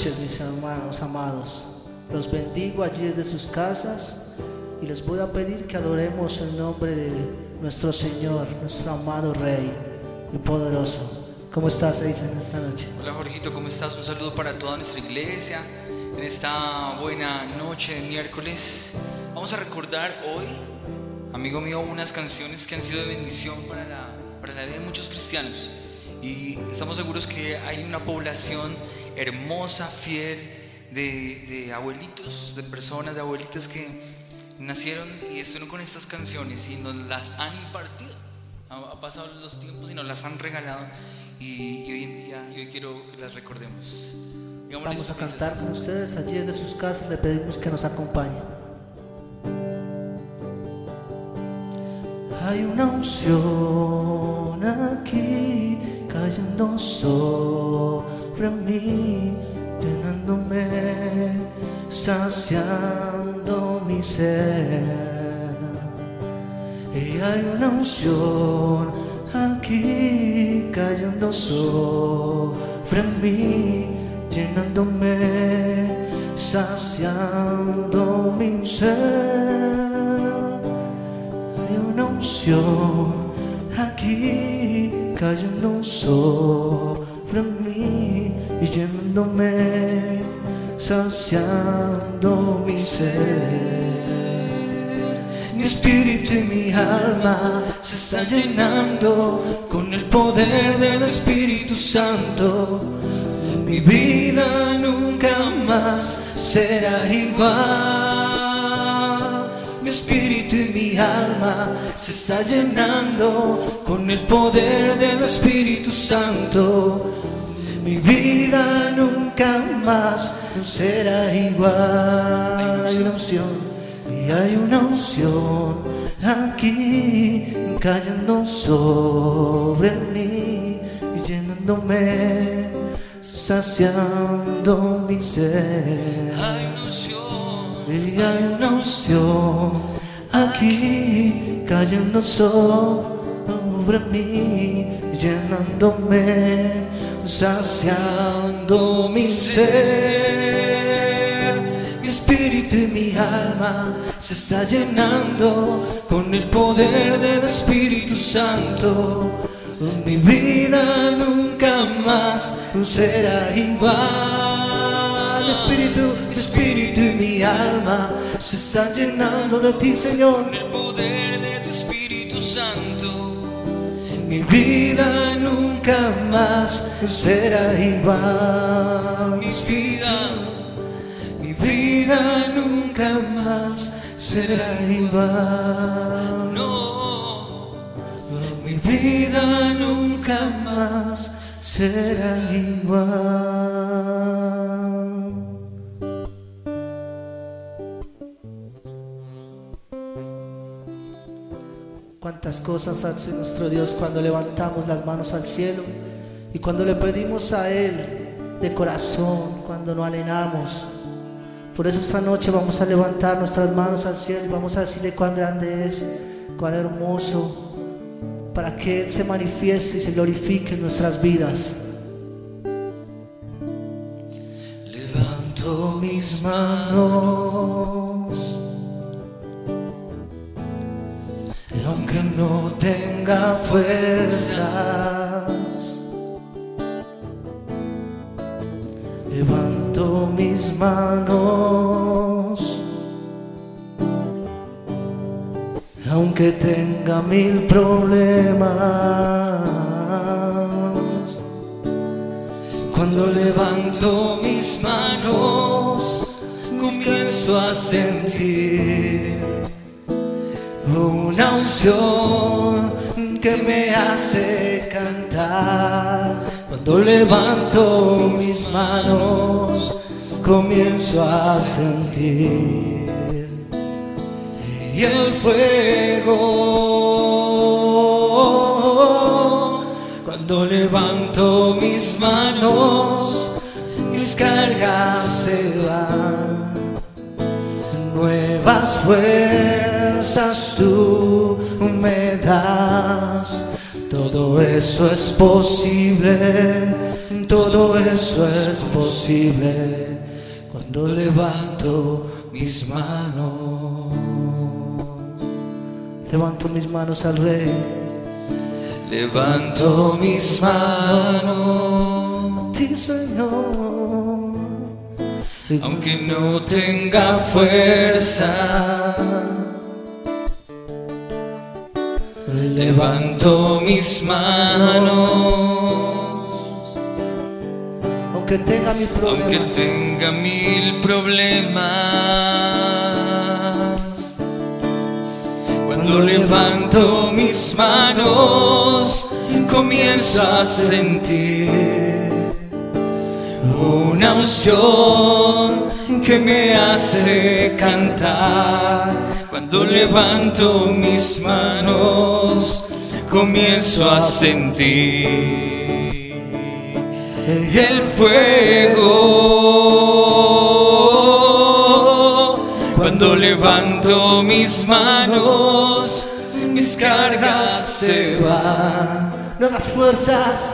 noches, mis hermanos amados. Los bendigo allí desde sus casas y les voy a pedir que adoremos el nombre de nuestro Señor, nuestro amado Rey y poderoso. ¿Cómo estás, Eisen, en esta noche? Hola, Jorgito, ¿cómo estás? Un saludo para toda nuestra iglesia en esta buena noche de miércoles. Vamos a recordar hoy, amigo mío, unas canciones que han sido de bendición para la vida de muchos cristianos. Y estamos seguros que hay una población hermosa, fiel, de abuelitos, de personas, de abuelitas que nacieron y estuvieron con estas canciones y nos las han impartido. Ha pasado los tiempos y nos las han regalado y hoy en día, hoy quiero que las recordemos. Vamos a cantar con ustedes allí desde sus casas, le pedimos que nos acompañe. Hay una unción aquí cayendo sobre mí, llenándome, saciando mi ser. Y hay una unción aquí cayendo sobre mí, llenándome, saciando mi ser. Hay una unción aquí cayendo sobre mí y llenándome, saciando mi ser. Mi espíritu y mi alma se están llenando con el poder del Espíritu Santo. Mi vida nunca más será igual. Mi espíritu y mi alma se está llenando con el poder del Espíritu Santo. Mi vida nunca más será igual. Hay una unción, y hay una unción aquí cayendo sobre mí y llenándome, saciando mi ser. Hay una unción, y hay una unción aquí cayendo sobre mí, llenándome, saciando mi ser. Mi espíritu y mi alma se está llenando con el poder del Espíritu Santo. Mi vida nunca más será igual. Mi espíritu y mi alma se están llenando de ti, Señor, con el poder de tu Espíritu Santo. Mi vida nunca más será igual. Mi vida nunca más será igual. No, mi vida nunca más será igual. Cuántas cosas hace nuestro Dios cuando levantamos las manos al cielo y cuando le pedimos a Él de corazón, cuando nos alenamos. Por eso esta noche vamos a levantar nuestras manos al cielo y vamos a decirle cuán grande es, cuán hermoso, para que Él se manifieste y se glorifique en nuestras vidas. Levanto mis manos, y aunque no tenga fuerzas, levanto mis manos, aunque tenga mil problemas. Cuando levanto mis manos, comienzo a sentir una unción que me hace cantar. Cuando levanto mis manos, comienzo a sentir y el fuego. Cuando levanto mis manos, mis cargas se van. Nuevas fuerzas tú me das. Todo eso es posible Todo eso es posible cuando levanto mis manos. Levanto mis manos al Rey. Levanto mis manos A ti, Señor. aunque no tenga fuerza. Levanto mis manos aunque tenga mil problemas. aunque tenga mil problemas. Cuando levanto mis manos, comienzo a sentir una unción que me hace cantar. Cuando levanto mis manos, comienzo a sentir el fuego. Cuando levanto mis manos, mis cargas se van. Nuevas fuerzas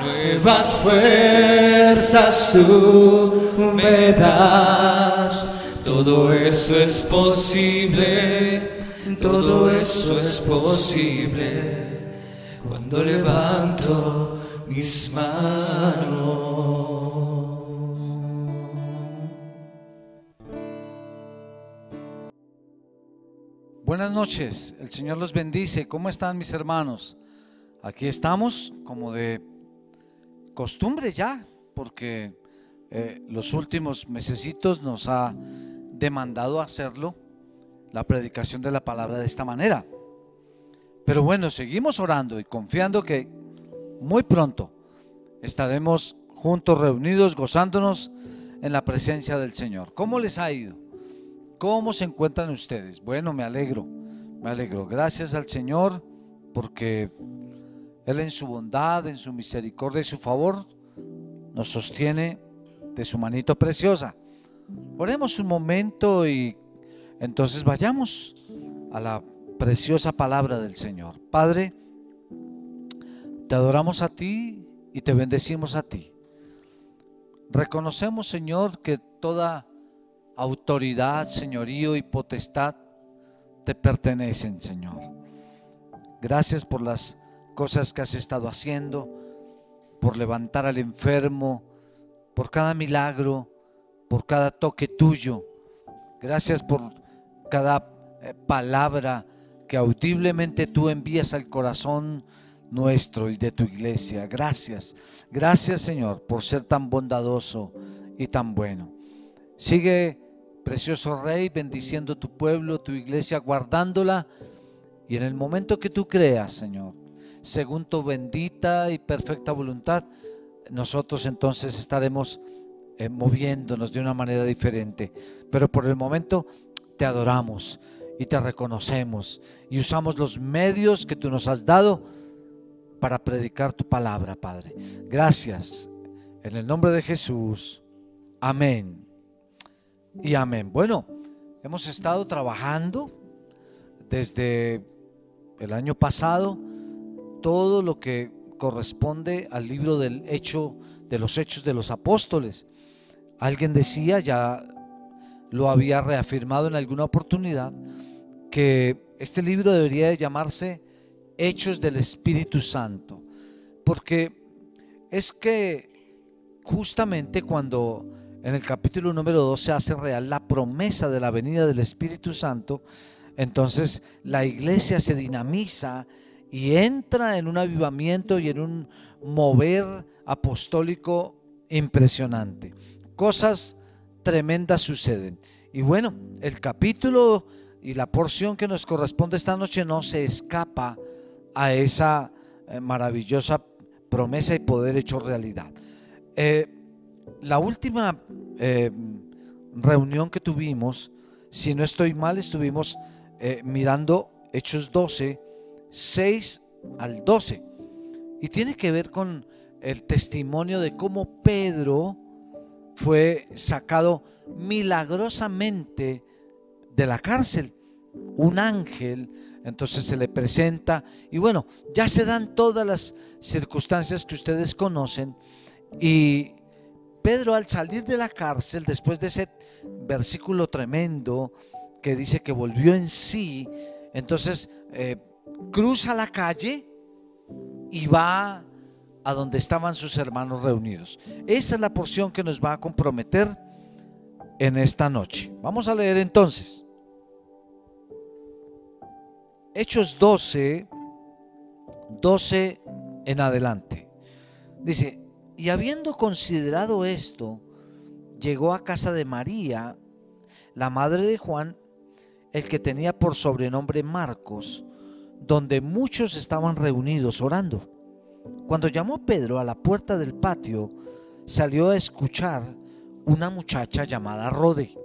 tú me das. Todo eso es posible, todo eso es posible cuando levanto mis manos. Buenas noches, el Señor los bendice. ¿Cómo están mis hermanos? Aquí estamos como de costumbre ya, porque los últimos mesecitos nos ha demandado hacerlo, la predicación de la palabra de esta manera. Pero bueno, seguimos orando y confiando que muy pronto estaremos juntos reunidos, gozándonos en la presencia del Señor. ¿Cómo les ha ido? ¿Cómo se encuentran ustedes? Bueno, me alegro. Gracias al Señor porque Él en su bondad, en su misericordia y su favor nos sostiene de su manito preciosa. Oremos un momento y entonces vayamos a la preciosa palabra del Señor. Padre, te adoramos a ti y te bendecimos a ti. Reconocemos, Señor, que toda autoridad, señorío y potestad te pertenecen, Señor. Gracias por las cosas que has estado haciendo, por levantar al enfermo, por cada milagro, por cada toque tuyo. Gracias por cada palabra que audiblemente tú envías al corazón nuestro y de tu iglesia. Gracias, Señor, por ser tan bondadoso y tan bueno. Sigue, precioso Rey, bendiciendo tu pueblo, tu iglesia, guardándola, y en el momento que tú creas, Señor, según tu bendita y perfecta voluntad, nosotros entonces estaremos moviéndonos de una manera diferente. Pero por el momento te adoramos y te reconocemos y usamos los medios que tú nos has dado para predicar tu palabra, Padre. Gracias, en el nombre de Jesús. Amén y amén. Bueno, hemos estado trabajando desde el año pasado todo lo que corresponde al libro de los Hechos de los Apóstoles. Alguien decía, ya lo había reafirmado en alguna oportunidad, que este libro debería de llamarse Hechos del Espíritu Santo, porque es que justamente cuando en el capítulo número 2 se hace real la promesa de la venida del Espíritu Santo, entonces la iglesia se dinamiza y entra en un avivamiento y en un mover apostólico impresionante. Cosas tremendas suceden. Y bueno, el capítulo y la porción que nos corresponde esta noche no se escapa a esa maravillosa promesa y poder hecho realidad. La última reunión que tuvimos, si no estoy mal, estuvimos mirando Hechos 12, 6 al 12, y tiene que ver con el testimonio de cómo Pedro fue sacado milagrosamente de la cárcel. Un ángel entonces se le presenta y bueno, ya se dan todas las circunstancias que ustedes conocen, y Pedro, al salir de la cárcel, después de ese versículo tremendo que dice que volvió en sí, entonces cruza la calle y va a donde estaban sus hermanos reunidos. Esa es la porción que nos va a comprometer en esta noche. Vamos a leer entonces Hechos 12 en adelante. Dice: y habiendo considerado esto, llegó a casa de María, la madre de Juan, el que tenía por sobrenombre Marcos, donde muchos estaban reunidos orando. Cuando llamó Pedro a la puerta del patio, salió a escuchar una muchacha llamada Rode,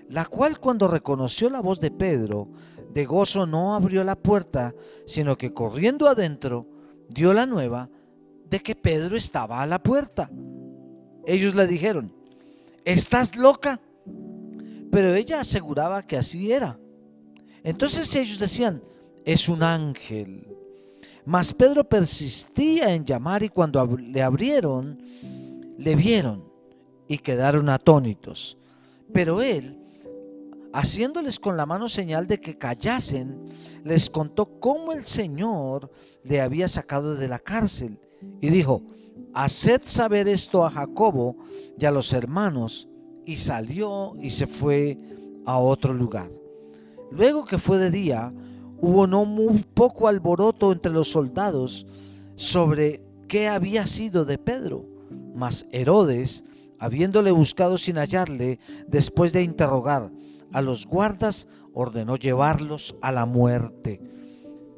la cual, cuando reconoció la voz de Pedro, de gozo no abrió la puerta, sino que corriendo adentro dio la nueva de que Pedro estaba a la puerta. Ellos le dijeron: ¿estás loca? Pero ella aseguraba que así era. Entonces ellos decían: es un ángel. Mas Pedro persistía en llamar, y cuando le abrieron, le vieron y quedaron atónitos. Pero él, haciéndoles con la mano señal de que callasen, les contó cómo el Señor le había sacado de la cárcel, y dijo: haced saber esto a Jacobo y a los hermanos. Y salió y se fue a otro lugar. Luego que fue de día, hubo no muy poco alboroto entre los soldados sobre qué había sido de Pedro. Mas Herodes, habiéndole buscado sin hallarle, después de interrogar a los guardas, ordenó llevarlos a la muerte.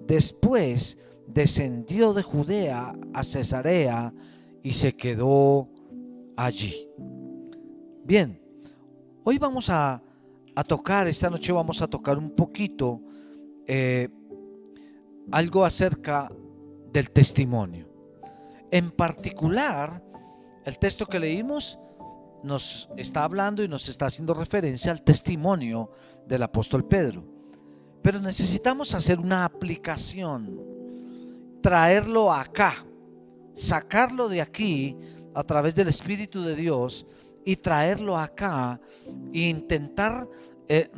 Después descendió de Judea a Cesarea y se quedó allí. Bien, hoy vamos a tocar, esta noche vamos a tocar un poquito algo acerca del testimonio. En particular, el texto que leímos nos está hablando y nos está haciendo referencia al testimonio del apóstol Pedro. Pero necesitamos hacer una aplicación, traerlo acá, sacarlo de aquí a través del Espíritu de Dios y traerlo acá e intentar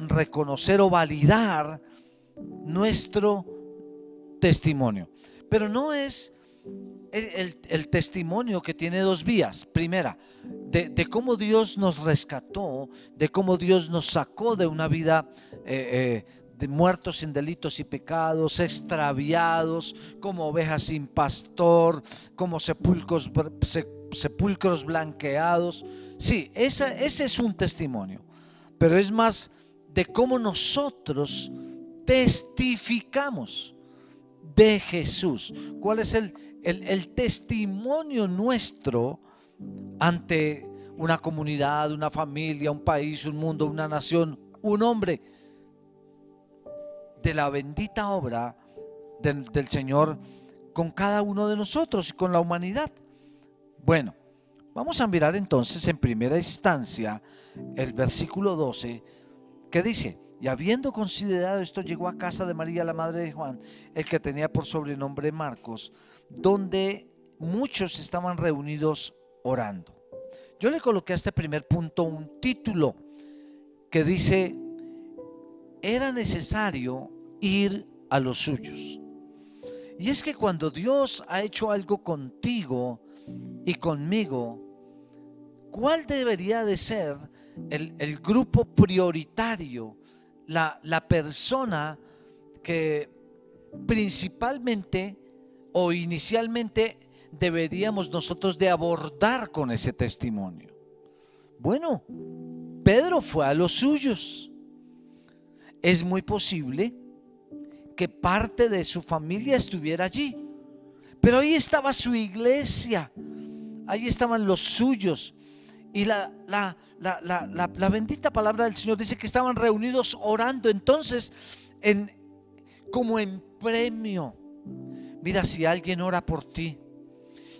reconocer o validar nuestro testimonio. Pero no es el testimonio que tiene dos vías. Primera, de cómo Dios nos rescató, de cómo Dios nos sacó de una vida de muertos en delitos y pecados, extraviados, como ovejas sin pastor, como sepulcros blanqueados. Sí, ese es un testimonio, pero es más de cómo nosotros testificamos de Jesús. ¿Cuál es el testimonio nuestro ante una comunidad, una familia, un país, un mundo, una nación, un hombre, de la bendita obra del Señor con cada uno de nosotros y con la humanidad? Bueno, vamos a mirar entonces en primera instancia el versículo 12, que dice: y habiendo considerado esto, llegó a casa de María, la madre de Juan, el que tenía por sobrenombre Marcos, donde muchos estaban reunidos orando. Yo le coloqué a este primer punto un título que dice: era necesario ir a los suyos. Y es que cuando Dios ha hecho algo contigo y conmigo, ¿cuál debería de ser el grupo prioritario, la persona que principalmente o inicialmente deberíamos nosotros de abordar con ese testimonio? Bueno, Pedro fue a los suyos. Es muy posible que parte de su familia estuviera allí, pero ahí estaba su iglesia, ahí estaban los suyos. Y la bendita palabra del Señor dice que estaban reunidos orando. Entonces, como en premio, mira, si alguien ora por ti,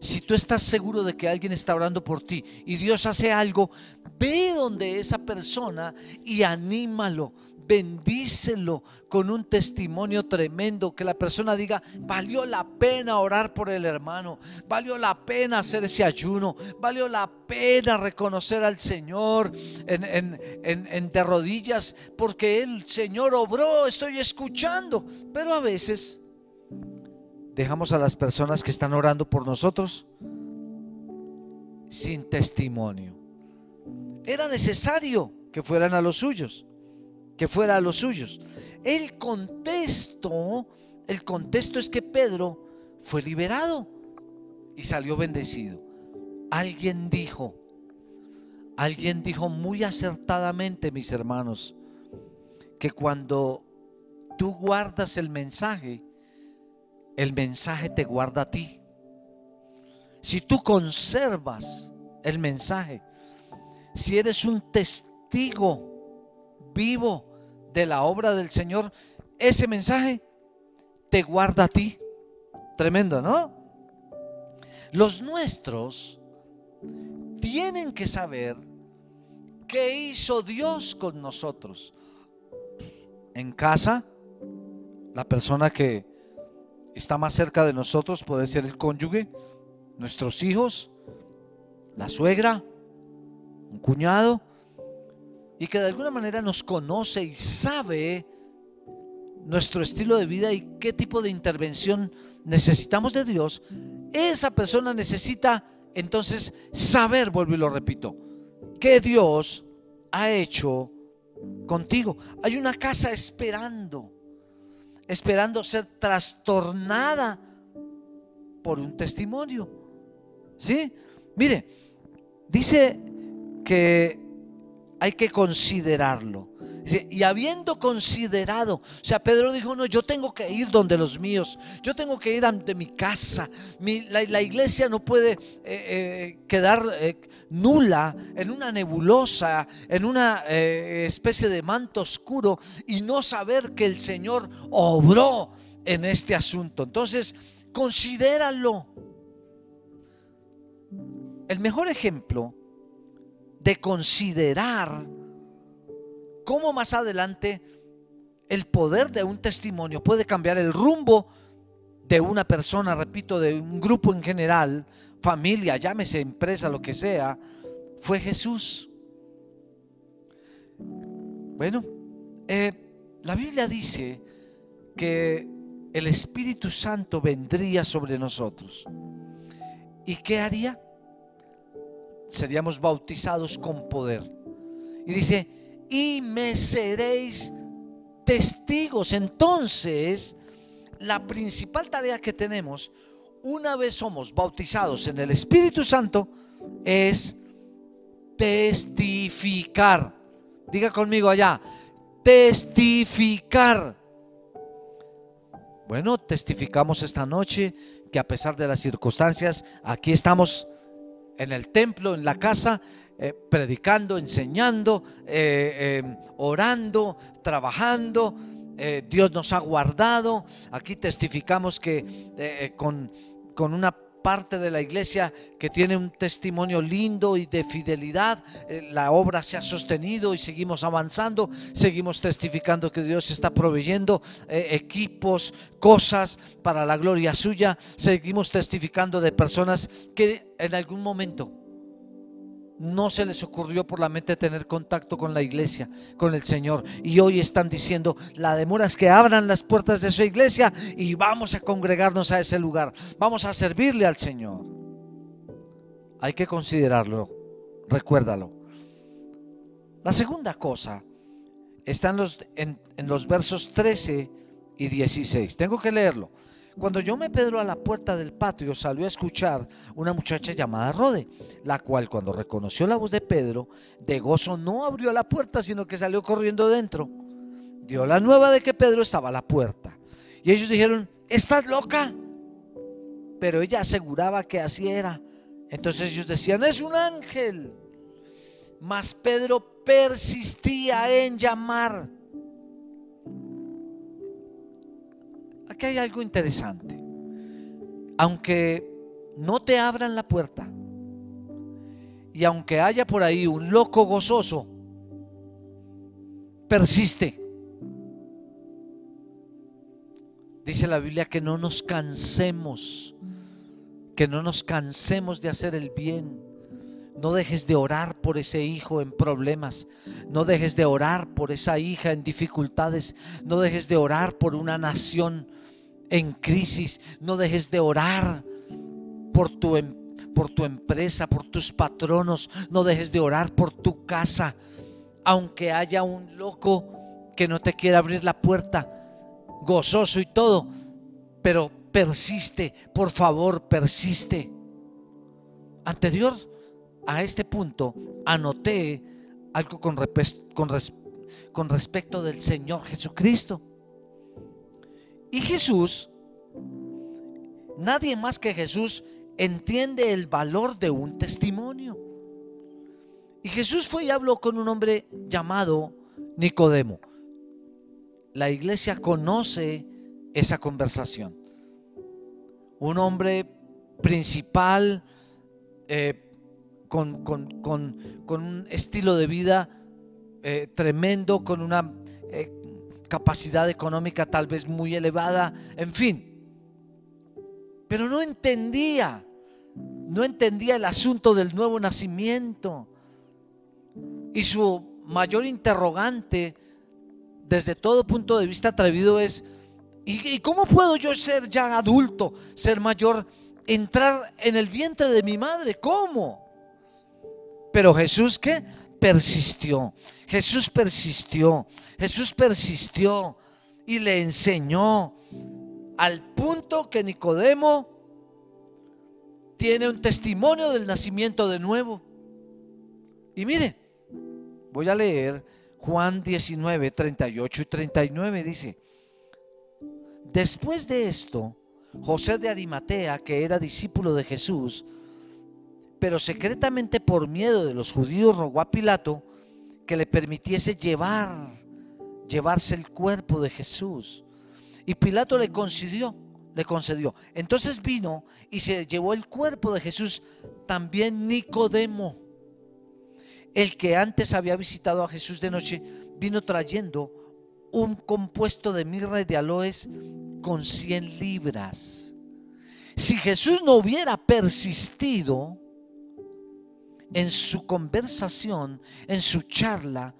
Si tú estás seguro de que alguien está orando por ti y Dios hace algo, ve donde esa persona y anímalo, bendícelo con un testimonio tremendo, que la persona diga: valió la pena orar por el hermano, valió la pena hacer ese ayuno, valió la pena reconocer al Señor de rodillas, porque el Señor obró, estoy escuchando. Pero a veces dejamos a las personas que están orando por nosotros sin testimonio. Era necesario que fueran a los suyos, que fuera a los suyos. El contexto es que Pedro fue liberado y salió bendecido. Alguien dijo muy acertadamente, mis hermanos, que cuando tú guardas el mensaje te guarda a ti. Si tú conservas el mensaje, si eres un testigo vivo de la obra del Señor, ese mensaje te guarda a ti. Tremendo, ¿no? Los nuestros tienen que saber qué hizo Dios con nosotros. En casa, la persona que está más cerca de nosotros puede ser el cónyuge, nuestros hijos, la suegra, un cuñado, y que de alguna manera nos conoce y sabe nuestro estilo de vida y qué tipo de intervención necesitamos de Dios. Esa persona necesita entonces saber, vuelvo y lo repito, qué Dios ha hecho contigo. Hay una casa esperando ser trastornada por un testimonio. ¿Sí? Mire, dice que hay que considerarlo. Dice, y habiendo considerado, o sea, Pedro dijo: no, yo tengo que ir donde los míos, yo tengo que ir ante mi casa. La iglesia no puede quedar nula, en una nebulosa, en una especie de manto oscuro, y no saber que el Señor obró en este asunto. Entonces, considéralo. El mejor ejemplo de considerar cómo más adelante el poder de un testimonio puede cambiar el rumbo de una persona, repito, de un grupo en general, familia, llámese empresa, lo que sea, fue Jesús. Bueno, la Biblia dice que el Espíritu Santo vendría sobre nosotros. ¿Y qué haría? Seríamos bautizados con poder. Y dice: y me seréis testigos. Entonces, la principal tarea que tenemos, una vez somos bautizados en el Espíritu Santo, es testificar. Diga conmigo allá: testificar. Bueno, testificamos esta noche que a pesar de las circunstancias, aquí estamos en el templo, en la casa, predicando, enseñando, orando, trabajando. Dios nos ha guardado. Aquí testificamos que con una parte de la iglesia que tiene un testimonio lindo y de fidelidad, la obra se ha sostenido y seguimos avanzando. Seguimos testificando que Dios está proveyendo equipos, cosas para la gloria suya. Seguimos testificando de personas que en algún momento no se les ocurrió por la mente tener contacto con la iglesia, con el Señor, y hoy están diciendo: la demora es que abran las puertas de su iglesia y vamos a congregarnos a ese lugar, vamos a servirle al Señor. Hay que considerarlo, recuérdalo. La segunda cosa está en los versos 13 y 16. Tengo que leerlo. Cuando llamó Pedro a la puerta del patio, salió a escuchar una muchacha llamada Rode, la cual, cuando reconoció la voz de Pedro, de gozo no abrió la puerta, sino que salió corriendo dentro. Dio la nueva de que Pedro estaba a la puerta. Y ellos dijeron: ¿estás loca? Pero ella aseguraba que así era. Entonces ellos decían: es un ángel. Mas Pedro persistía en llamar. Aquí hay algo interesante. Aunque no te abran la puerta, y aunque haya por ahí un loco gozoso, persiste. Dice la Biblia que no nos cansemos, de hacer el bien. No dejes de orar por ese hijo en problemas, no dejes de orar por esa hija en dificultades, no dejes de orar por una nación en crisis, no dejes de orar por tu empresa, por tus patronos, no dejes de orar por tu casa, aunque haya un loco que no te quiera abrir la puerta, gozoso y todo, pero persiste, por favor, persiste. Anterior a este punto anoté algo con respecto del Señor Jesucristo. Y Jesús, nadie más que Jesús entiende el valor de un testimonio. Y Jesús fue y habló con un hombre llamado Nicodemo. La iglesia conoce esa conversación. Un hombre principal, con un estilo de vida tremendo, con una capacidad económica tal vez muy elevada, en fin. Pero no entendía el asunto del nuevo nacimiento. Y su mayor interrogante, desde todo punto de vista atrevido, es: ¿y cómo puedo yo ser ya adulto, ser mayor, entrar en el vientre de mi madre? ¿Cómo? Pero Jesús, ¿qué? Persistió. Jesús persistió y le enseñó, al punto que Nicodemo tiene un testimonio del nacimiento de nuevo. Y mire, voy a leer Juan 19, 38 y 39. Dice: después de esto, José de Arimatea, que era discípulo de Jesús, pero secretamente por miedo de los judíos, rogó a Pilato que le permitiese llevarse el cuerpo de Jesús. Y Pilato le concedió. Entonces vino y se llevó el cuerpo de Jesús también Nicodemo, el que antes había visitado a Jesús de noche, vino trayendo un compuesto de mirra y de aloes con 100 libras. Si Jesús no hubiera persistido en su conversación, en su charla,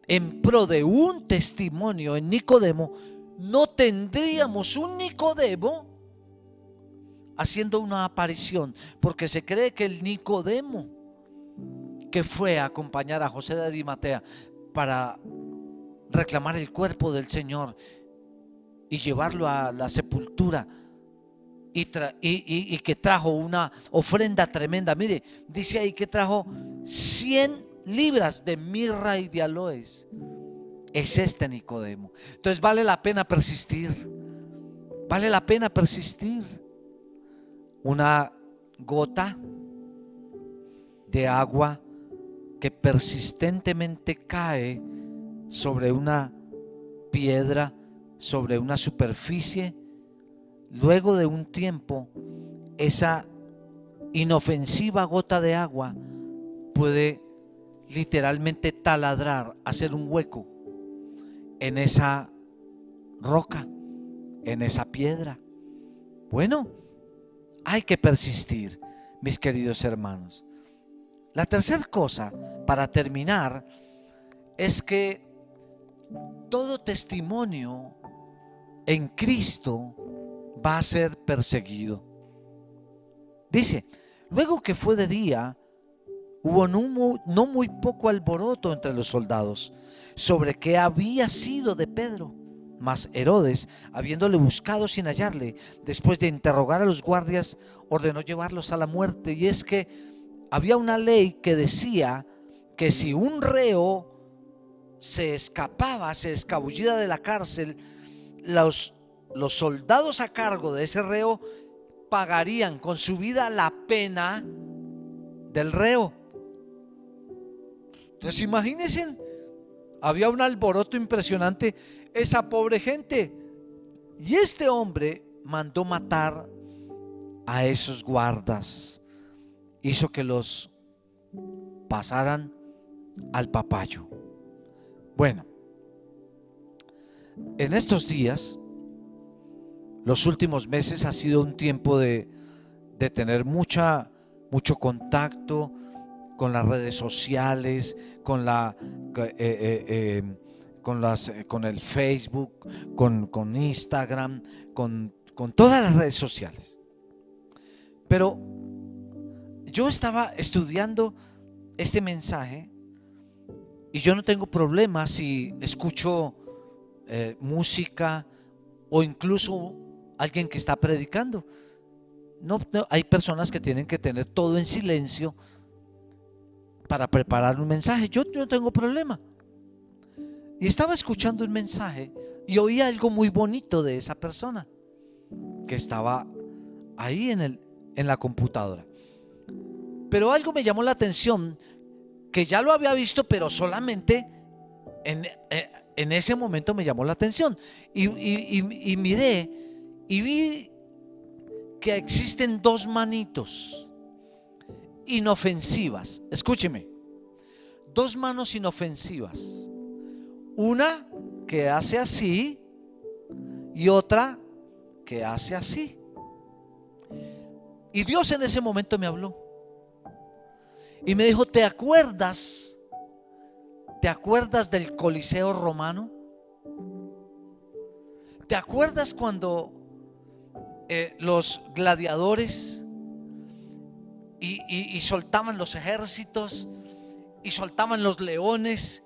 en pro de un testimonio en Nicodemo, no tendríamos un Nicodemo haciendo una aparición, porque se cree que el Nicodemo que fue a acompañar a José de Arimatea para reclamar el cuerpo del Señor y llevarlo a la sepultura, y que trajo una ofrenda tremenda. Mire, dice ahí que trajo 100 libras de mirra y de aloes. Es este Nicodemo. Entonces vale la pena persistir. Vale la pena persistir. Una gota de agua que persistentemente cae sobre una piedra, sobre una superficie. Luego de un tiempo, esa inofensiva gota de agua puede literalmente taladrar, hacer un hueco en esa roca, en esa piedra. Bueno, hay que persistir, mis queridos hermanos. La tercera cosa, para terminar, es que todo testimonio en Cristo va a ser perseguido. Dice: luego que fue de día, hubo no muy poco alboroto entre los soldados sobre qué había sido de Pedro. Mas Herodes, habiéndole buscado sin hallarle, después de interrogar a los guardias, ordenó llevarlos a la muerte. Y es que había una ley que decía que si un reo se escapaba, se escabullía de la cárcel, los soldados a cargo de ese reo pagarían con su vida la pena del reo. Entonces imagínense, había un alboroto impresionante, esa pobre gente. Y este hombre mandó matar a esos guardas, hizo que los pasaran al papayo. Bueno, en estos días, los últimos meses, ha sido un tiempo de tener mucho contacto con las redes sociales, con el Facebook, con Instagram, con todas las redes sociales. Pero yo estaba estudiando este mensaje y yo no tengo problema si escucho música o incluso alguien que está predicando. No, hay personas que tienen que tener todo en silencio para preparar un mensaje. Yo no tengo problema. Y estaba escuchando un mensaje y oí algo muy bonito de esa persona que estaba ahí en la computadora. Pero algo me llamó la atención, que ya lo había visto, pero solamente en ese momento me llamó la atención. Y miré y vi que existen dos manitos inofensivas. Escúcheme, dos manos inofensivas. Una que hace así y otra que hace así. Y Dios en ese momento me habló y me dijo: ¿Te acuerdas del Coliseo romano? ¿Te acuerdas cuando los gladiadores y soltaban los ejércitos y soltaban los leones,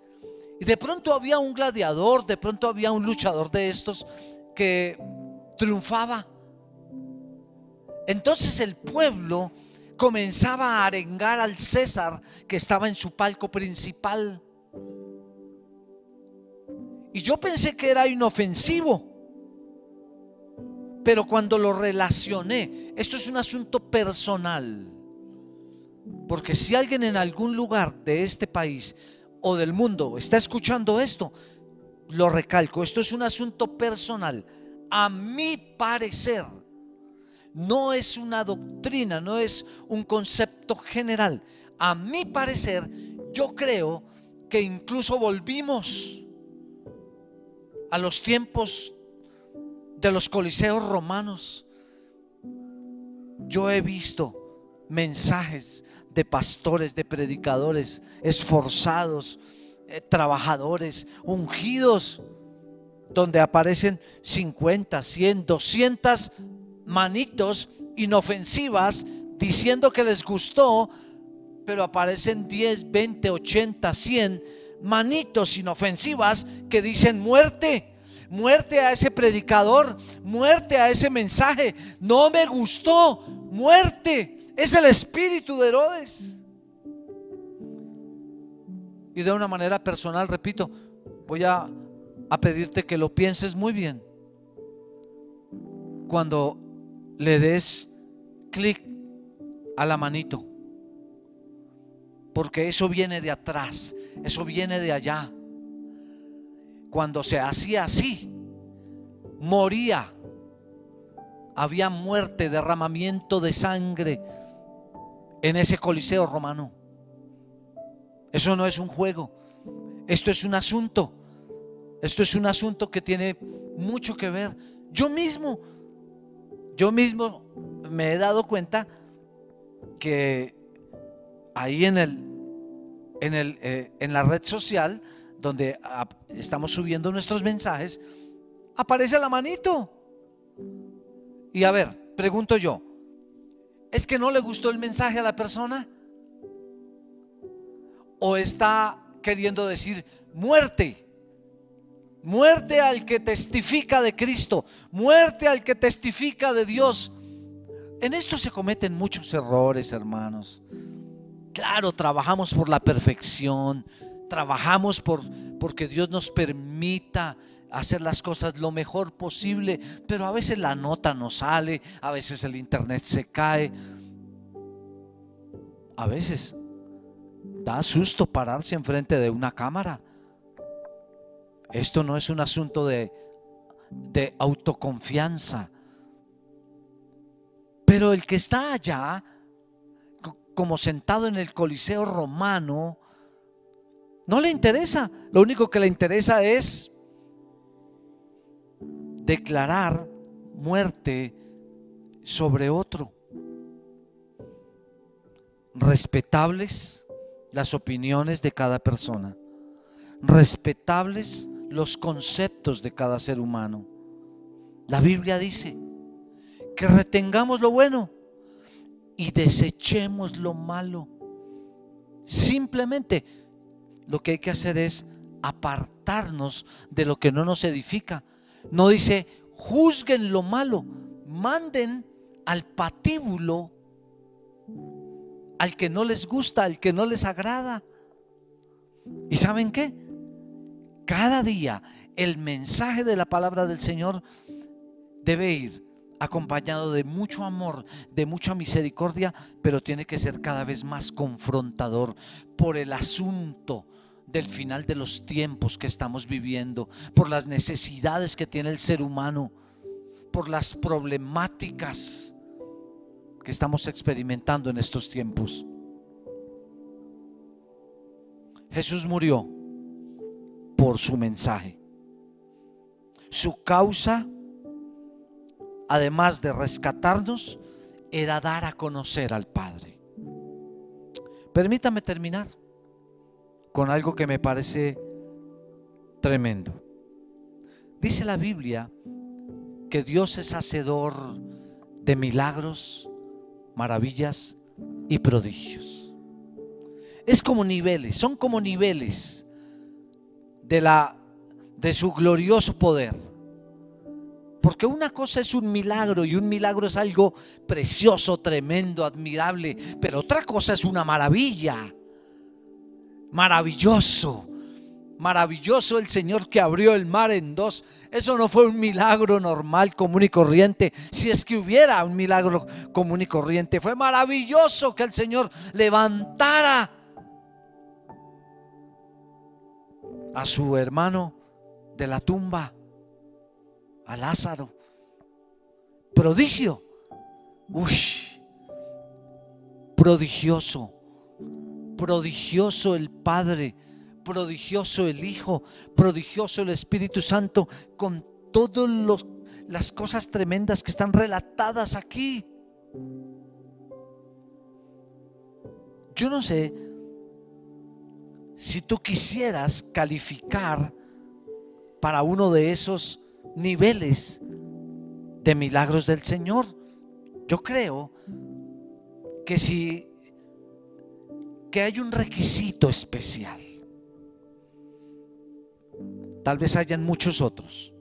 y de pronto había un gladiador, de pronto había un luchador de estos que triunfaba? Entonces el pueblo comenzaba a arengar al César, que estaba en su palco principal, y yo pensé que era inofensivo. Pero cuando lo relacioné, esto es un asunto personal, porque si alguien en algún lugar de este país o del mundo está escuchando esto, lo recalco, esto es un asunto personal. A mi parecer, no es una doctrina, no es un concepto general. A mi parecer, yo creo que incluso volvimos a los tiempos de los coliseos romanos. Yo he visto mensajes de pastores, de predicadores esforzados, trabajadores, ungidos, donde aparecen 50, 100, 200 manitos inofensivas diciendo que les gustó, pero aparecen 10, 20, 80, 100 manitos inofensivas que dicen muerte. Muerte a ese predicador, muerte a ese mensaje, no me gustó, muerte. Es el espíritu de Herodes. Y de una manera personal, repito, voy a pedirte que lo pienses muy bien cuando le des clic a la manito, porque eso viene de atrás, eso viene de allá. Cuando se hacía así, moría, había muerte, derramamiento de sangre en ese coliseo romano. Eso no es un juego, esto es un asunto, que tiene mucho que ver. Yo mismo me he dado cuenta que ahí en la red social donde estamos subiendo nuestros mensajes, aparece la manito. Y a ver, pregunto yo, ¿es que no le gustó el mensaje a la persona? ¿O está queriendo decir muerte? Muerte al que testifica de Cristo, muerte al que testifica de Dios. En esto se cometen muchos errores, hermanos. Claro, trabajamos por la perfección, trabajamos porque Dios nos permita hacer las cosas lo mejor posible, pero a veces la nota no sale, a veces el internet se cae, a veces da susto pararse enfrente de una cámara. Esto no es un asunto de autoconfianza, Pero el que está allá, como sentado en el Coliseo romano, no le interesa. Lo único que le interesa es declarar muerte sobre otro. Respetables las opiniones de cada persona, respetables los conceptos de cada ser humano. La Biblia dice que retengamos lo bueno y desechemos lo malo. Simplemente lo que hay que hacer es apartarnos de lo que no nos edifica. No dice juzguen lo malo, manden al patíbulo al que no les gusta, al que no les agrada. ¿Y saben qué? Cada día el mensaje de la palabra del Señor debe ir acompañado de mucho amor, de mucha misericordia, pero tiene que ser cada vez más confrontador por el asunto del final de los tiempos que estamos viviendo, por las necesidades que tiene el ser humano, por las problemáticas que estamos experimentando en estos tiempos. Jesús murió por su mensaje. Su causa, además de rescatarnos, era dar a conocer al Padre. Permítame terminar con algo que me parece tremendo. Dice la Biblia que Dios es hacedor de milagros, maravillas y prodigios. Es como niveles, son como niveles de su glorioso poder. Porque una cosa es un milagro, y un milagro es algo precioso, tremendo, admirable, pero otra cosa es una maravilla. Maravilloso, maravilloso el Señor que abrió el mar en dos. Eso no fue un milagro normal, común y corriente. Si es que hubiera un milagro común y corriente, fue maravilloso que el Señor levantara a su hermano de la tumba, a Lázaro. Prodigio. Uy, prodigioso. Prodigioso el Padre, prodigioso el Hijo, prodigioso el Espíritu Santo, con todas las cosas tremendas que están relatadas aquí. Yo no sé si tú quisieras calificar para uno de esos niveles de milagros del Señor. Yo creo que que hay un requisito especial. Tal vez hayan muchos otros.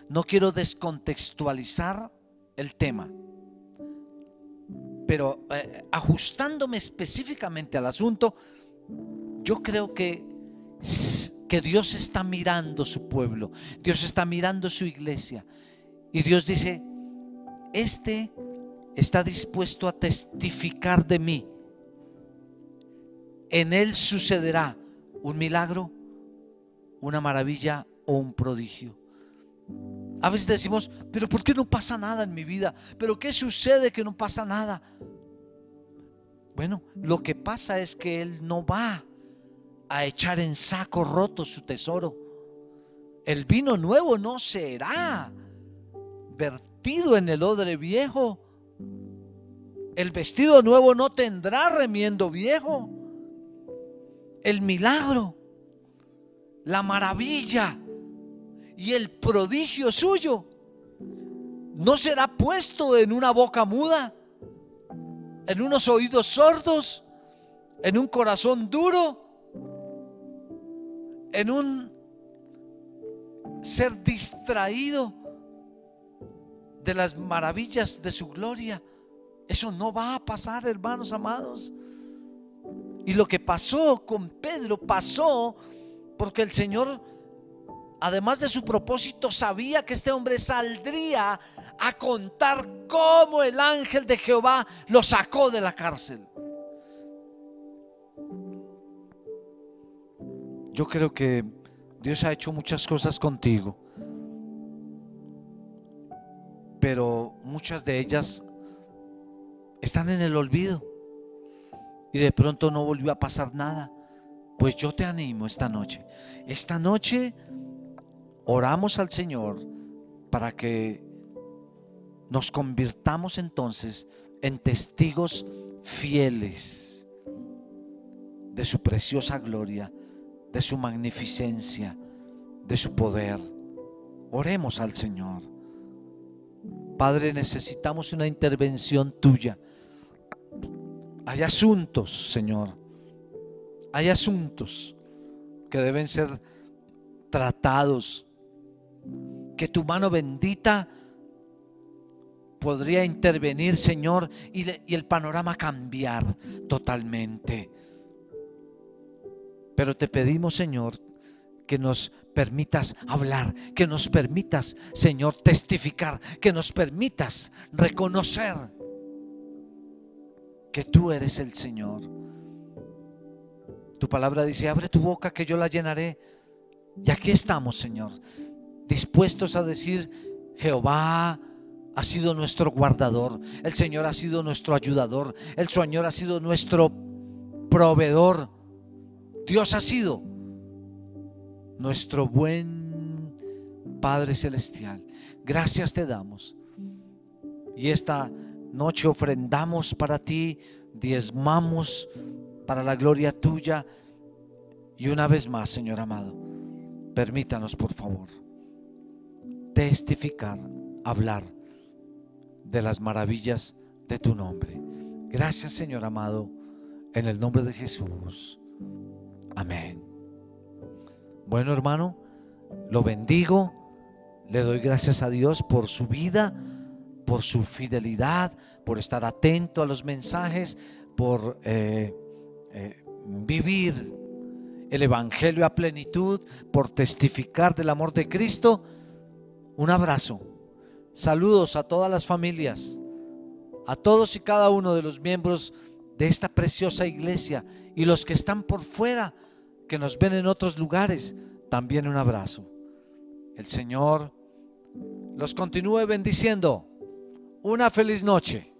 No quiero descontextualizar el tema, pero ajustándome específicamente al asunto, yo creo que Dios está mirando su pueblo, Dios está mirando su iglesia, y Dios dice: este está dispuesto a testificar de mí. En él sucederá un milagro, una maravilla o un prodigio. A veces decimos: pero ¿por qué no pasa nada en mi vida? ¿Pero qué sucede que no pasa nada? Bueno, lo que pasa es que Él no va a echar en saco roto su tesoro. El vino nuevo no será vertido en el odre viejo. El vestido nuevo no tendrá remiendo viejo. El milagro, la maravilla y el prodigio suyo no será puesto en una boca muda, en unos oídos sordos, en un corazón duro, en un ser distraído de las maravillas de su gloria. Eso no va a pasar, hermanos amados. Y lo que pasó con Pedro pasó porque el Señor, además de su propósito, sabía que este hombre saldría a contar cómo el ángel de Jehová lo sacó de la cárcel. Yo creo que Dios ha hecho muchas cosas contigo, pero muchas de ellas están en el olvido y de pronto no volvió a pasar nada. Pues yo te animo esta noche. Esta noche oramos al Señor para que nos convirtamos entonces en testigos fieles de su preciosa gloria, de su magnificencia, de su poder. Oremos al Señor. Padre, necesitamos una intervención tuya. Hay asuntos, Señor, hay asuntos que deben ser tratados, que tu mano bendita podría intervenir, Señor, y el panorama cambiar totalmente. Pero te pedimos, Señor, que nos permitas hablar, que nos permitas, Señor, testificar, que nos permitas reconocer que tú eres el Señor. Tu palabra dice: abre tu boca que yo la llenaré. Y aquí estamos, Señor, dispuestos a decir: Jehová ha sido nuestro guardador, el Señor ha sido nuestro ayudador, el Señor ha sido nuestro proveedor. Dios ha sido nuestro buen Padre Celestial. Gracias te damos. Y esta noche ofrendamos para ti, diezmamos para la gloria tuya. Y una vez más, Señor amado, permítanos, por favor, testificar, hablar de las maravillas de tu nombre. Gracias, Señor amado, en el nombre de Jesús. Amén. Bueno, hermano, lo bendigo. Le doy gracias a Dios por su vida, por su fidelidad, por estar atento a los mensajes, por vivir el evangelio a plenitud, por testificar del amor de Cristo. Un abrazo. Saludos a todas las familias, a todos y cada uno de los miembros de esta preciosa iglesia, y los que están por fuera, que nos ven en otros lugares, también un abrazo. El Señor los continúe bendiciendo. Una feliz noche.